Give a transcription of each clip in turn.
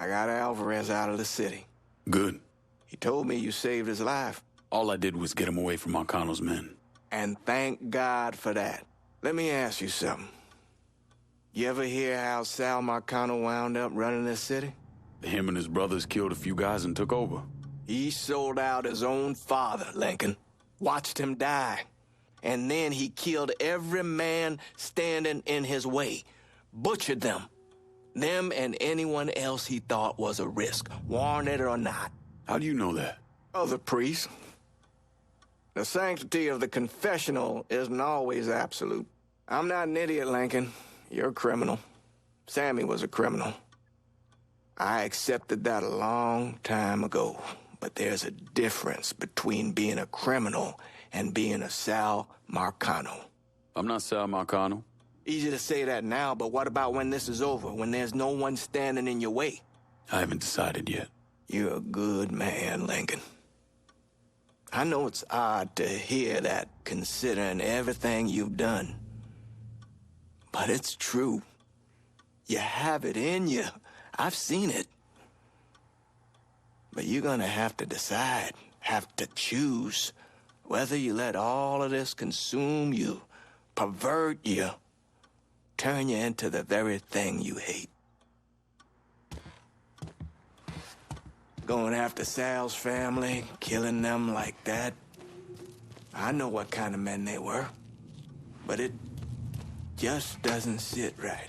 I got Alvarez out of the city. Good. He told me you saved his life. All I did was get him away from Marcano's men. And thank God for that. Let me ask you something. You ever hear how Sal Marcano wound up running this city? Him and his brothers killed a few guys and took over. He sold out his own father, Lincoln. Watched him die. And then he killed every man standing in his way. Butchered them. Them and anyone else he thought was a risk, warranted or not. How do you know that? Other priests. The sanctity of the confessional isn't always absolute. I'm not an idiot, Lincoln. You're a criminal. Sammy was a criminal. I accepted that a long time ago. But there's a difference between being a criminal and being a Sal Marcano. I'm not Sal Marcano. Easy to say that now, but what about when this is over, when there's no one standing in your way? I haven't decided yet. You're a good man, Lincoln. I know it's odd to hear that, considering everything you've done. But it's true. You have it in you. I've seen it. But you're gonna have to decide, have to choose, whether you let all of this consume you, pervert you, turn you into the very thing you hate. Going after Sal's family, killing them like that. I know what kind of men they were, but it just doesn't sit right.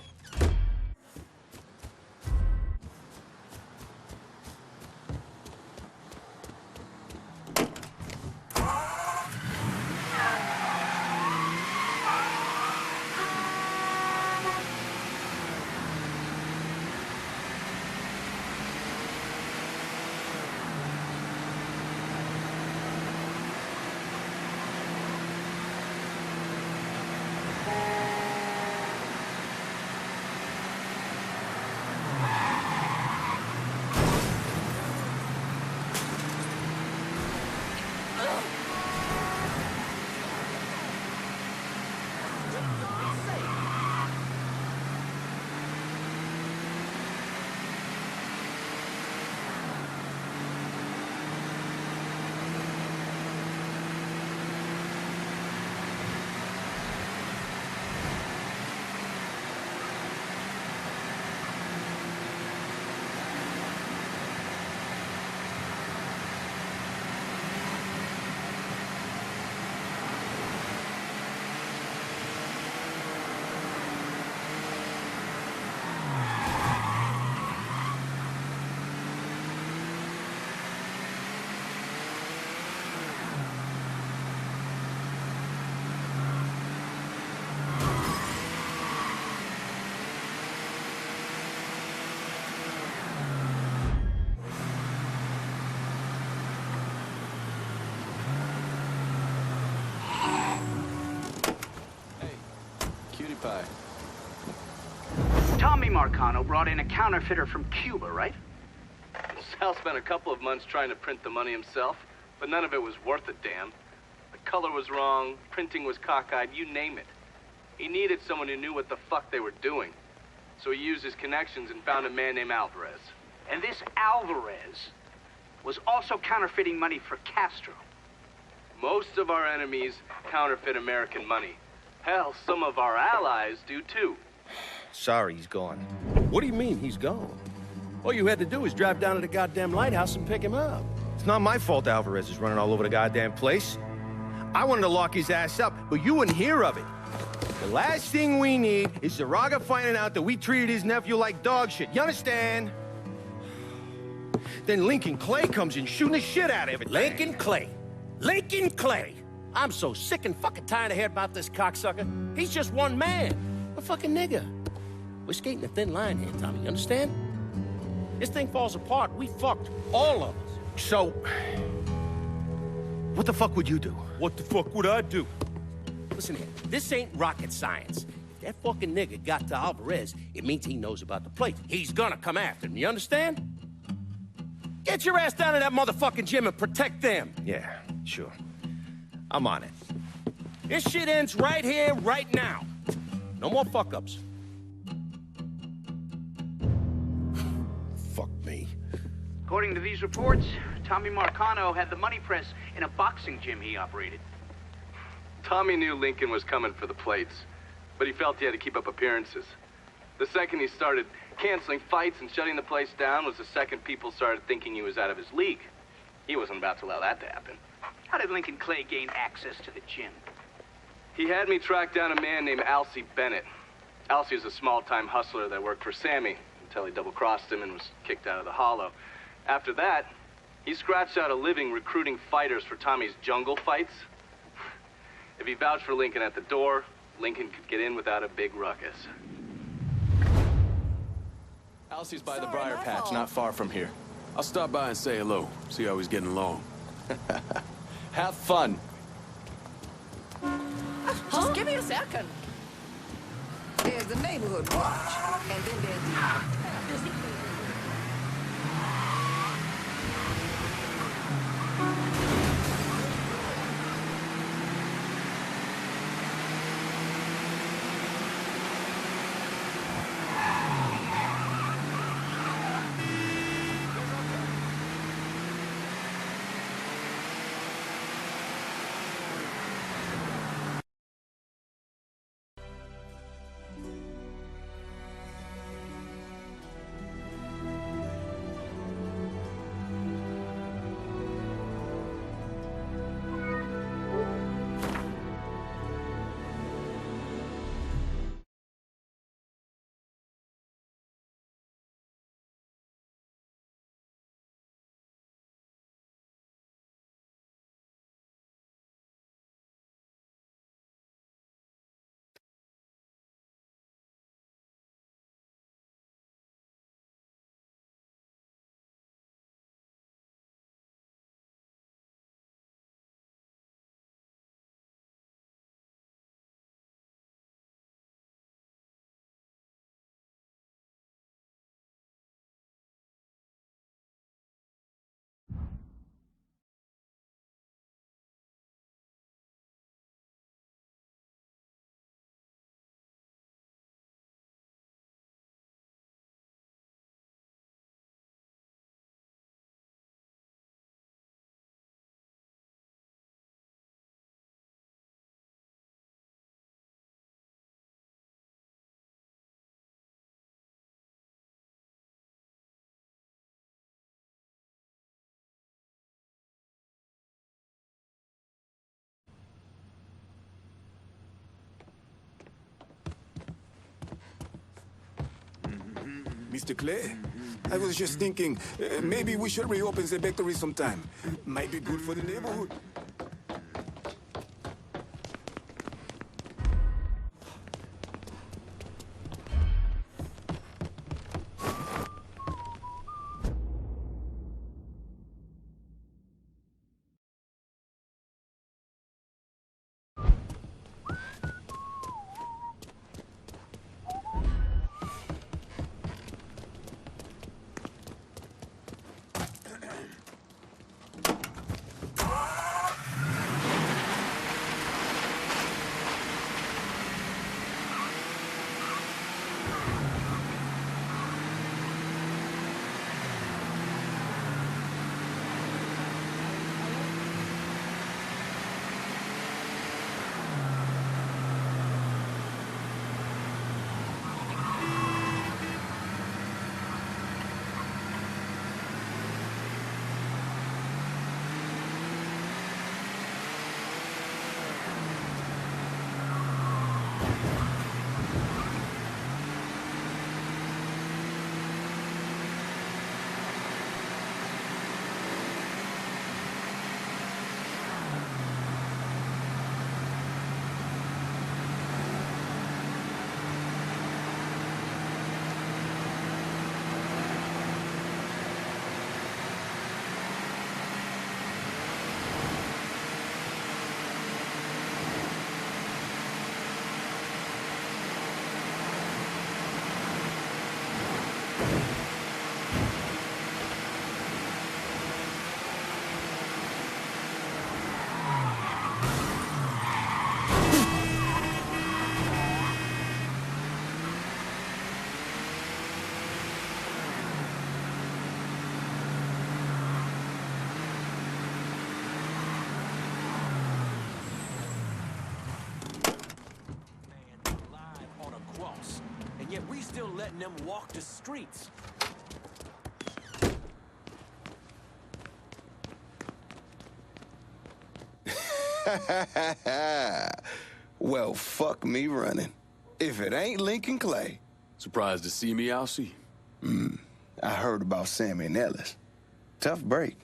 Pie. Tommy Marcano brought in a counterfeiter from Cuba, right? Sal spent a couple of months trying to print the money himself, but none of it was worth a damn. The color was wrong, printing was cockeyed, you name it. He needed someone who knew what the fuck they were doing. So he used his connections and found a man named Alvarez. And this Alvarez was also counterfeiting money for Castro. Most of our enemies counterfeit American money. Hell, some of our allies do too. Sorry, he's gone. What do you mean, he's gone? All you had to do was drive down to the goddamn lighthouse and pick him up. It's not my fault Alvarez is running all over the goddamn place. I wanted to lock his ass up, but you wouldn't hear of it. The last thing we need is Zaraga finding out that we treated his nephew like dog shit. You understand? Then Lincoln Clay comes in shooting the shit out of it. Lincoln Clay. Lincoln Clay. I'm so sick and fucking tired of hearing about this cocksucker. He's just one man. A fucking nigga. We're skating a thin line here, Tommy, you understand? This thing falls apart, we fucked. All of us. So, what the fuck would you do? What the fuck would I do? Listen here, this ain't rocket science. If that fucking nigga got to Alvarez, it means he knows about the place. He's gonna come after him, you understand? Get your ass down to that motherfucking gym and protect them. Yeah, sure. I'm on it. This shit ends right here, right now. No more fuck-ups. Fuck me. According to these reports, Tommy Marcano had the money press in a boxing gym he operated. Tommy knew Lincoln was coming for the plates, but he felt he had to keep up appearances. The second he started canceling fights and shutting the place down was the second people started thinking he was out of his league. He wasn't about to allow that to happen. How did Lincoln Clay gain access to the gym? He had me track down a man named Alcee Bennett. Alcee is a small-time hustler that worked for Sammy until he double-crossed him and was kicked out of the Hollow. After that, he scratched out a living recruiting fighters for Tommy's jungle fights. If he vouched for Lincoln at the door, Lincoln could get in without a big ruckus. Alcee's by the briar patch, not far from here. I'll stop by and say hello, see how he's getting along. Have fun. Just give me a second. There's the neighborhood watch, and then there's the... Mr. Clay, I was just thinking, maybe we should reopen the bakery sometime. Might be good for the neighborhood. Yet we still letting them walk the streets. Well, fuck me running. If it ain't Lincoln Clay. Surprised to see me, Alcee? I heard about Sammy and Ellis. Tough break.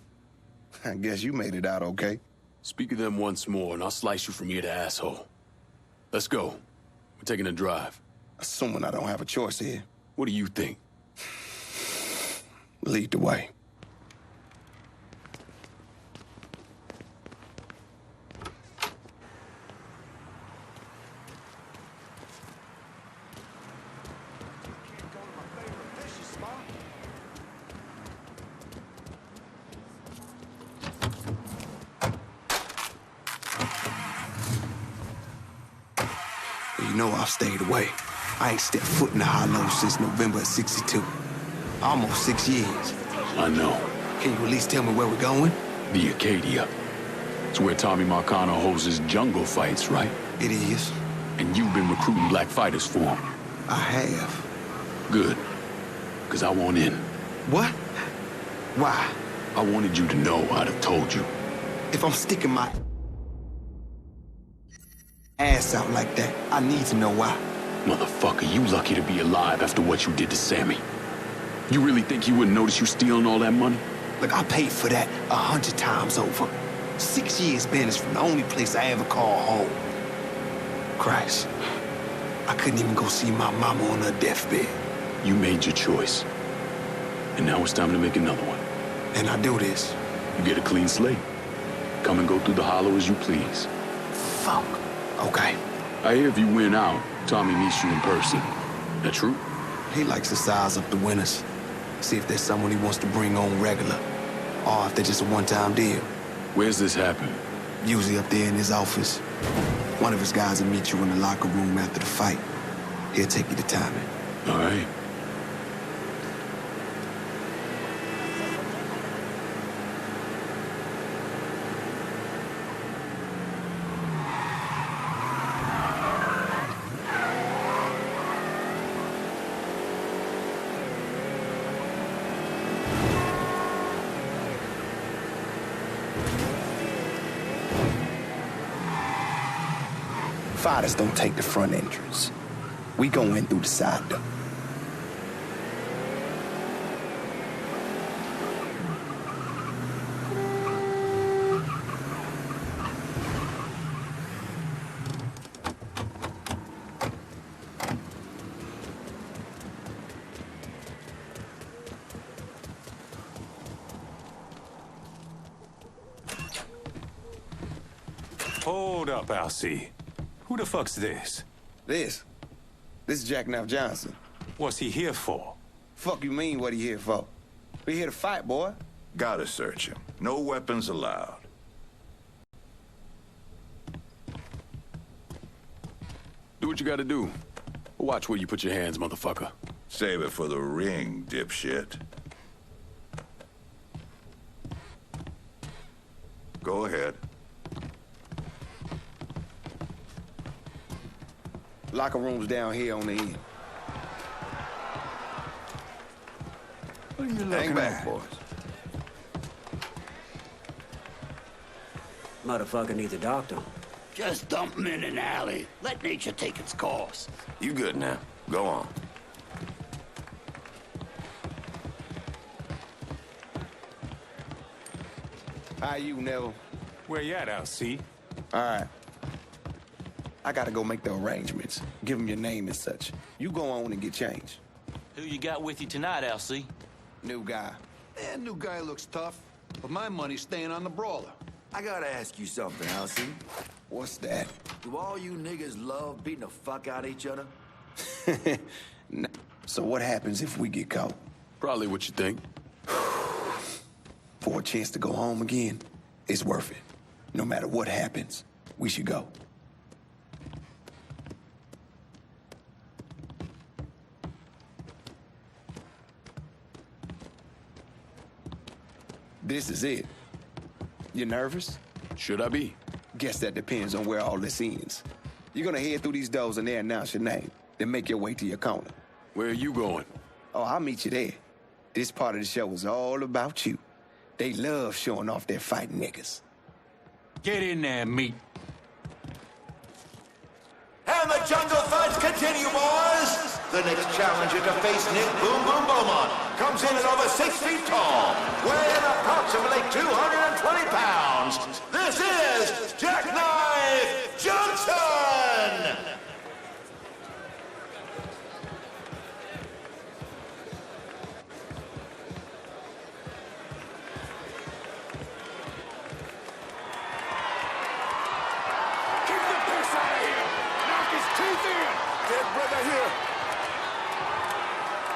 I guess you made it out okay. Speak of them once more, and I'll slice you from ear to asshole. Let's go. We're taking a drive. Assuming I don't have a choice here. What do you think? Lead the way. You know I've stayed away. I ain't stepped foot in the hollow since November of '62. Almost 6 years. I know. Can you at least tell me where we're going? The Acadia. It's where Tommy Marcano holds his jungle fights, right? It is. And you've been recruiting black fighters for him. I have. Good. Because I want in. What? Why? I wanted you to know I'd have told you. If I'm sticking my ass out like that, I need to know why. Motherfucker, you lucky to be alive after what you did to Sammy. You really think he wouldn't notice you stealing all that money? Look, I paid for that 100 times over. 6 years banished from the only place I ever call home. Christ, I couldn't even go see my mama on her deathbed. You made your choice. And now it's time to make another one. And I do this. You get a clean slate. Come and go through the hollow as you please. Fuck. Okay. I hear if you win out, Tommy meets you in person. That true? He likes to size up the winners. See if there's someone he wants to bring on regular. Or if they're just a one-time deal. Where's this happen? Usually up there in his office. One of his guys will meet you in the locker room after the fight. He'll take you to timing. All right. Fighters don't take the front entrance. We go in through the side door. Hold up, Alcee. Who the fuck's this? This is Jackknife Johnson. What's he here for? Fuck you mean what he here for? We here to fight, boy. Gotta search him. No weapons allowed. Do what you gotta do. Watch where you put your hands, motherfucker. Save it for the ring, dipshit. Go ahead. Locker room's down here on the end. What are you looking Hang back, at? boys. Motherfucker needs a doctor. Just dump him in an alley. Let nature take its course. You good now? Go on. How you, Neville? Where you at, Alcee? All right. I gotta go make the arrangements. Give him your name and such. You go on and get changed. Who you got with you tonight, Alcee? New guy. That new guy looks tough, but my money's staying on the brawler. I gotta ask you something, Alcee. What's that? Do all you niggas love beating the fuck out of each other? So what happens if we get caught? Probably what you think. For a chance to go home again, it's worth it. No matter what happens, we should go. This is it. You nervous? Should I be? Guess that depends on where all this ends. You're gonna head through these doors and they announce your name, then make your way to your corner. Where are you going? Oh, I'll meet you there. This part of the show is all about you. They love showing off their fighting niggas. Get in there, meat. And the jungle fights continue, boys! The next challenger to face Nick Boom Boom Beaumont comes in at over 6 feet tall, weighing approximately 220 pounds. This is Jackknife Johnson!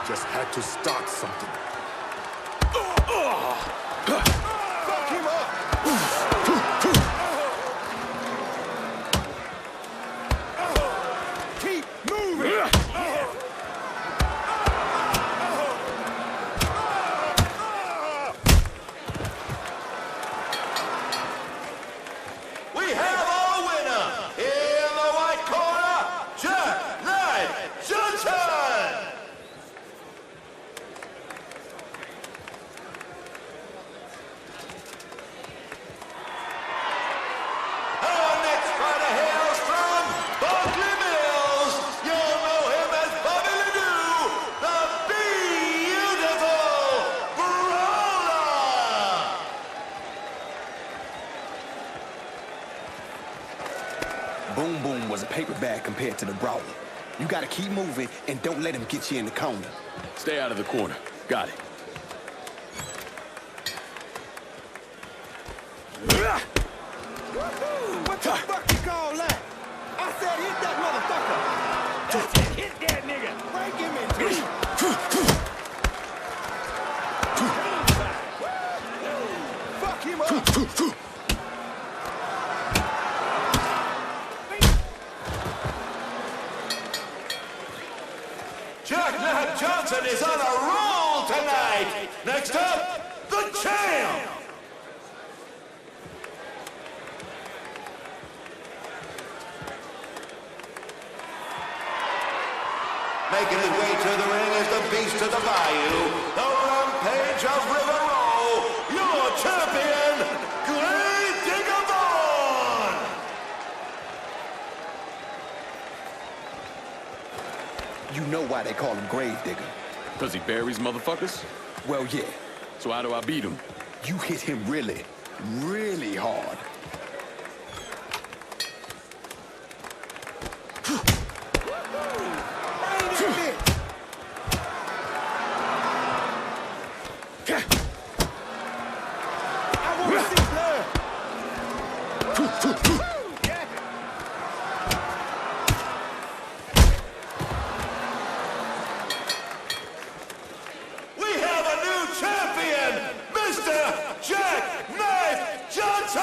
Just had to start something. Fuck him up! Keep moving! We have our winner! In the white corner, Jackknife Johnson! Our next fighter hails from Berkeley Mills. You'll know him as Bobby Ledoux, the beautiful Brawler! Boom Boom was a paper bag compared to the Brawler. You gotta keep moving and don't let him get you in the corner. Stay out of the corner. Got it. What the fuck you call that? I said hit that motherfucker! That's it, hit that nigga! Break him in two! Fuck him up! Jackknife Johnson is on a roll tonight. Next up, the champ. Making his way to the ring is the beast of the bayou, the rampage of River Row, your champion, Grave Digger Vaughn. You know why they call him Grave Digger. Because he buries motherfuckers? Well, yeah. So how do I beat him? You hit him really, really hard. We have a new champion, Mr. Jackknife Johnson!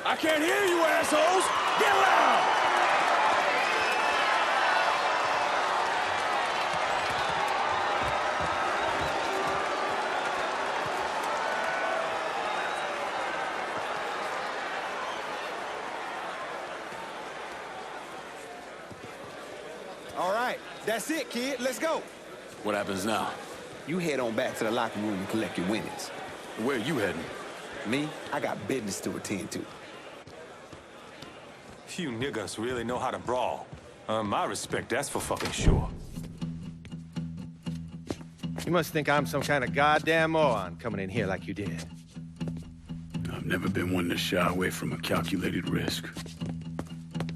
I can't hear you, assholes! Get loud! All right, that's it, kid. Let's go. What happens now? You head on back to the locker room and collect your winnings. Where you heading? Me, I got business to attend to. You niggas really know how to brawl. My respect, that's for fucking sure. You must think I'm some kind of goddamn moron coming in here like you did. I've never been one to shy away from a calculated risk.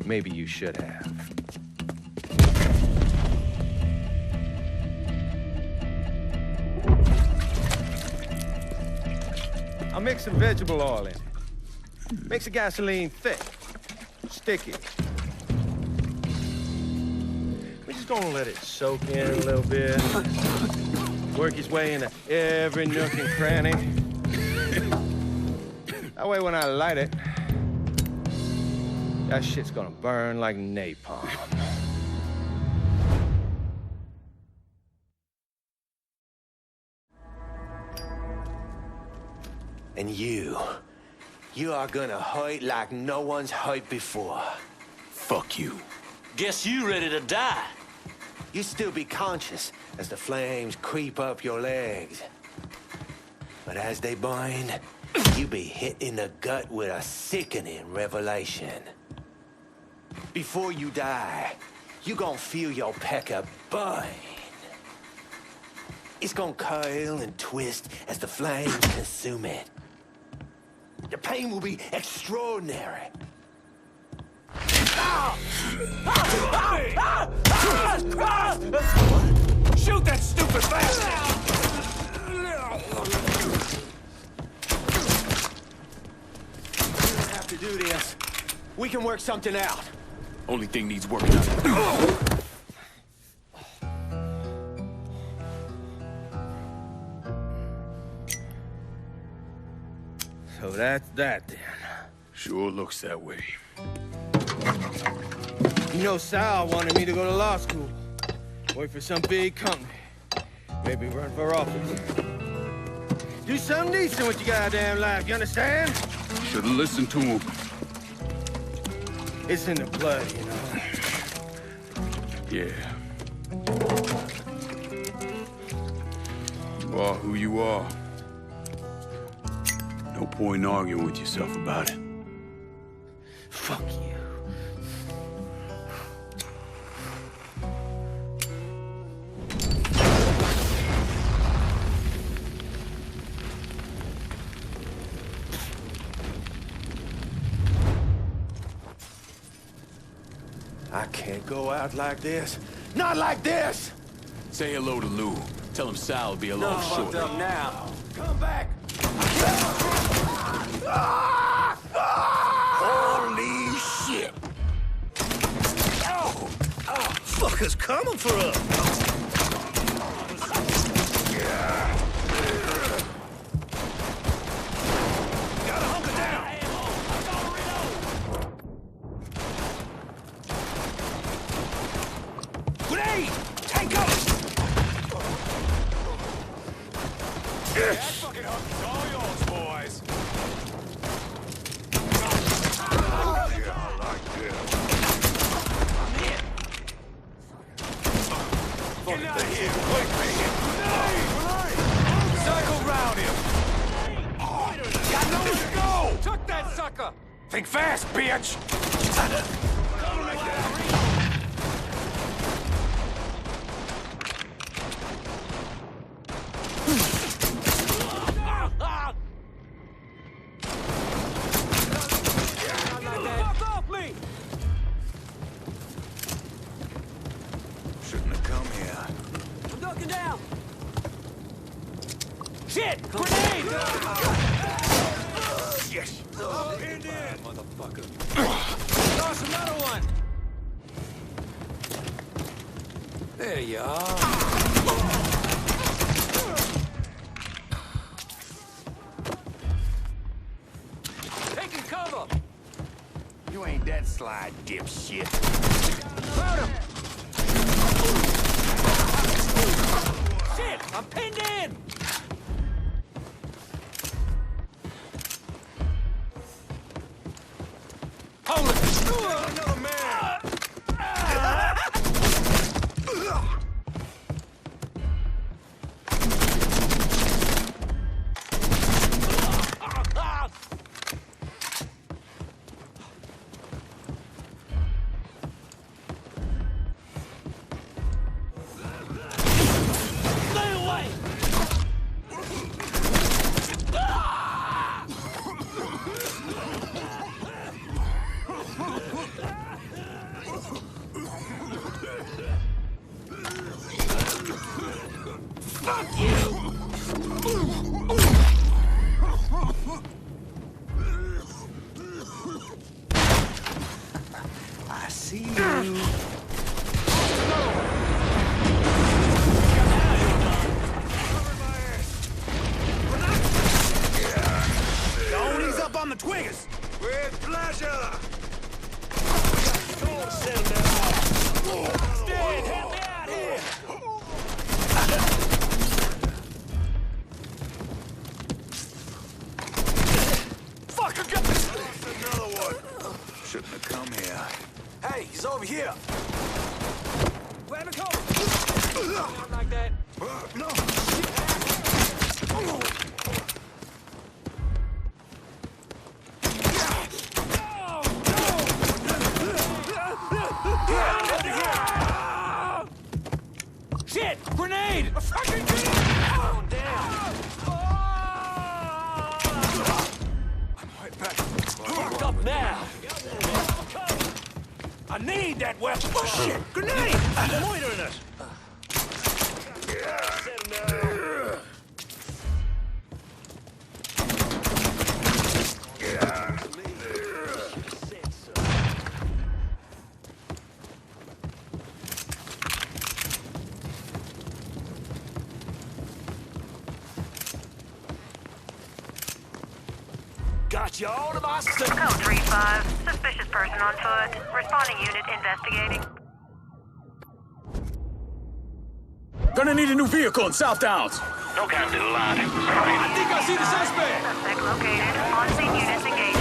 Maybe you should have. I'll mix some vegetable oil in it. Makes the gasoline thick, sticky. We're just gonna let it soak in a little bit. Work its way into every nook and cranny. That way when I light it, that shit's gonna burn like napalm. And you You are gonna hurt like no one's hurt before. Fuck you. Guess you ready to die. You still be conscious as the flames creep up your legs. But as they burn, you be hit in the gut with a sickening revelation. Before you die, you gon' feel your pecker burn. It's gonna curl and twist as the flames consume it. The pain will be extraordinary. Shoot that stupid bastard! We don't have to do this. We can work something out. Only thing needs working out. So that's that then. Sure looks that way. You know, Sal wanted me to go to law school. Work for some big company. Maybe run for office. Do something decent with your goddamn life, you understand? Should've listened to him. It's in the blood, you know. Yeah. You are who you are. No point in arguing with yourself about it. Fuck you. I can't go out like this. Not like this! Say hello to Lou. Tell him Sal will be along shortly. Fucked up now. Come back! Holy shit! Oh! Fuckers coming for us! Gotta hunker down! Grenade! Take cover! That fucking hook is all yours, boys! Get out of here, quickly! Circle round him! Got nowhere to go! Took that sucker! Think fast, bitch! Shouldn't have come here. I'm ducking down. Shit! Grenade! Yes! Pinned in! Motherfucker. Toss another one. There you are. Taking cover. You ain't that sly, dipshit. Found him. Shit! I'm pinned in. Hold it! Another man! I see you. Don't ease up on the twiggers. With pleasure. Stan, help me out here. Fucker, Shouldn't have come here. Hey, he's over here. Let him go. Not like that. No. Shit! Grenade! A fucking grenade! Oh, damn! I'm right back. Fucked up now. I need that weapon. Oh, shit! Grenade! He's loitering us. Got you all to myself. Code 3-5. Suspicious person on foot. Responding unit investigating. Gonna need a new vehicle in South Downs. No can do, lad. I think I see the suspect. Suspect located. On-scene units engaged.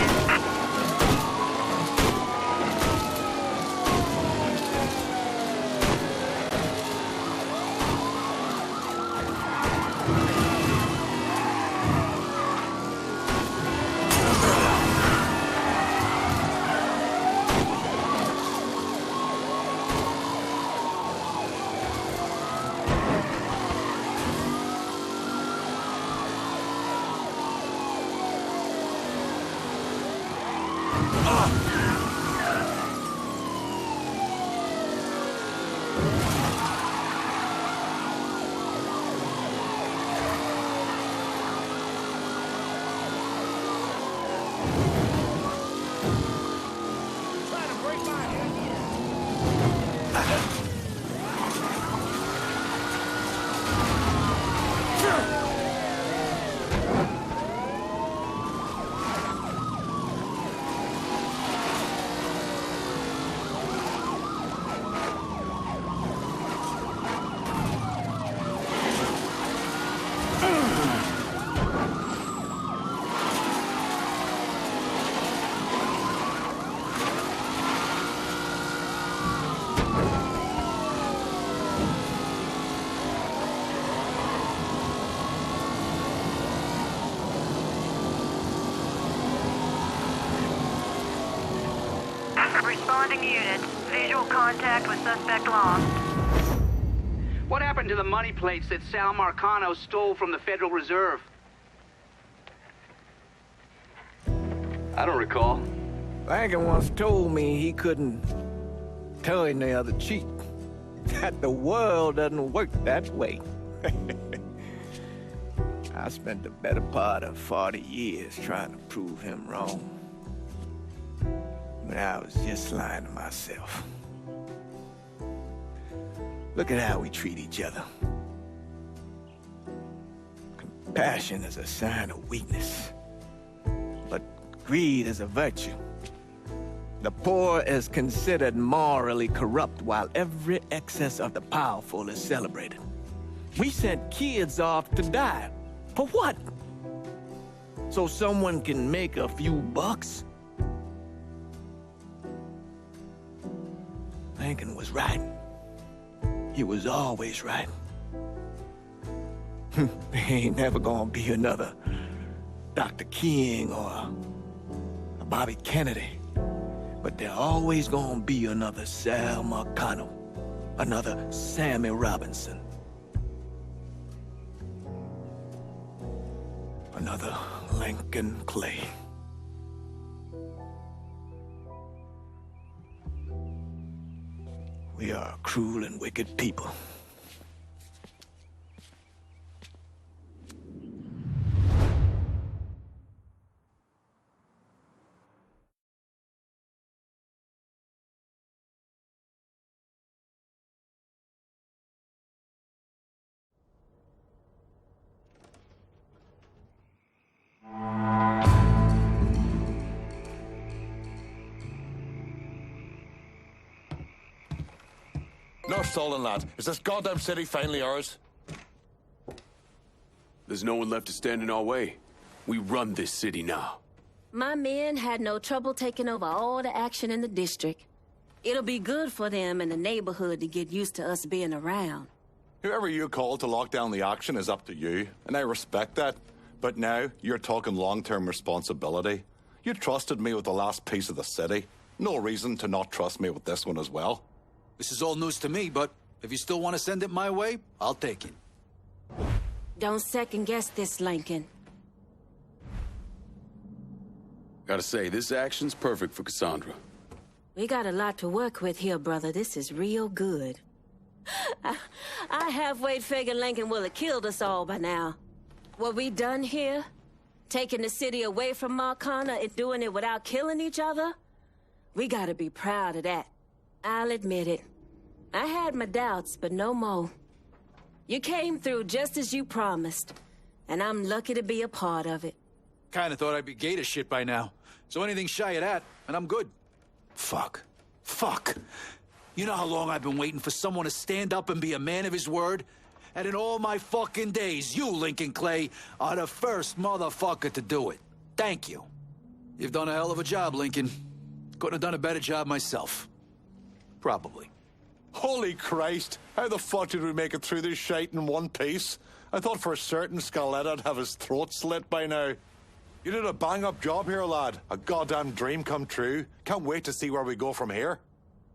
Responding unit. Visual contact with suspect lost. What happened to the money plates that Sal Marcano stole from the Federal Reserve? I don't recall. Lankin once told me he couldn't tell any other cheat. That the world doesn't work that way. I spent the better part of 40 years trying to prove him wrong. But I was just lying to myself. Look at how we treat each other. Compassion is a sign of weakness, but greed is a virtue. The poor is considered morally corrupt, while every excess of the powerful is celebrated. We sent kids off to die. For what? So someone can make a few bucks? Lincoln was right. He was always right. There ain't never gonna be another Dr. King or a Bobby Kennedy. But there always gonna be another Sal Marcano, another Sammy Robinson, another Lincoln Clay. We are a cruel and wicked people. No stolen, lad. Is this goddamn city finally ours? There's no one left to stand in our way. We run this city now. My men had no trouble taking over all the action in the district. It'll be good for them in the neighborhood to get used to us being around. Whoever you call to lock down the action is up to you, and I respect that. But now, you're talking long-term responsibility. You trusted me with the last piece of the city. No reason to not trust me with this one as well. This is all news to me, but if you still want to send it my way, I'll take it. Don't second-guess this, Lincoln. Gotta say, this action's perfect for Cassandra. We got a lot to work with here, brother. This is real good. I halfway figured Lincoln will have killed us all by now. What we done here, taking the city away from Marcano and doing it without killing each other, we gotta be proud of that. I'll admit it. I had my doubts, but no more. You came through just as you promised, and I'm lucky to be a part of it. Kinda thought I'd be gay to shit by now. So anything shy of that, and I'm good. Fuck. You know how long I've been waiting for someone to stand up and be a man of his word? And in all my fucking days, you, Lincoln Clay, are the first motherfucker to do it. Thank you. You've done a hell of a job, Lincoln. Couldn't have done a better job myself. Probably. Holy Christ! How the fuck did we make it through this shite in one piece? I thought for certain Scaleta'd have his throat slit by now. You did a bang-up job here, lad. A goddamn dream come true. Can't wait to see where we go from here.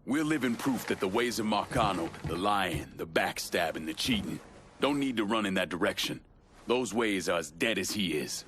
We're living proof that the ways of Marcano, the lying, the backstabbing, the cheating, don't need to run in that direction. Those ways are as dead as he is.